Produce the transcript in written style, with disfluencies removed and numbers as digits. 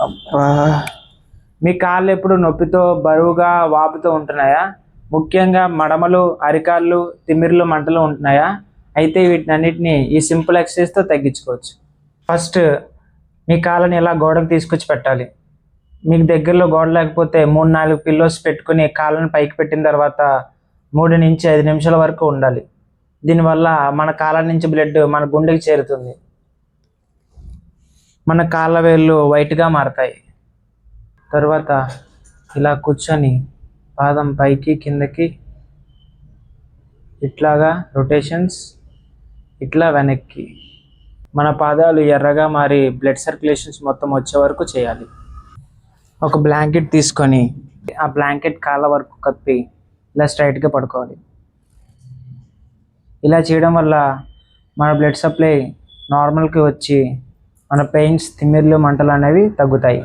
అబ్బా, మీ కాళ్ళు ఎప్పుడు నొప్పితో బరువుగా వాపుతూ ఉంటున్నాయా? ముఖ్యంగా మడమలు, అరికాళ్ళు, తిమ్మిర్లు, మంటలు ఉంటున్నాయా? అయితే వీటినన్నిటిని ఈ సింపుల్ ఎక్సర్సైజ్తో తగ్గించుకోవచ్చు. ఫస్ట్ మీ కాళ్ళని ఇలా గోడకు తీసుకొచ్చి పెట్టాలి. మీకు దగ్గరలో గోడ లేకపోతే 3-4 పిల్లోస్ పెట్టుకుని కాళ్ళని పైకి పెట్టిన తర్వాత 3 నుంచి 5 నిమిషాల వరకు ఉండాలి. దీనివల్ల మన కాళ్ళ నుంచి బ్లడ్ మన గుండెకి చేరుతుంది. మన కాళ్ళ వేళ్ళు వైట్గా మారతాయి. తర్వాత ఇలా కూర్చొని పాదం పైకి కిందకి ఇట్లాగా రొటేషన్స్, ఇట్లా వెనక్కి. మన పాదాలు ఎర్రగా మారి బ్లడ్ సర్క్యులేషన్స్ మొత్తం వచ్చే వరకు చేయాలి. ఒక బ్లాంకెట్ తీసుకొని ఆ బ్లాంకెట్ కాళ్ళ వరకు కప్పి ఇలా స్ట్రైట్గా పడుకోవాలి. ఇలా చేయడం వల్ల మన బ్లడ్ సప్లై నార్మల్కి వచ్చి మన పెయిన్స్, తిమ్మిర్లు, మంటలు అనేవి తగ్గుతాయి.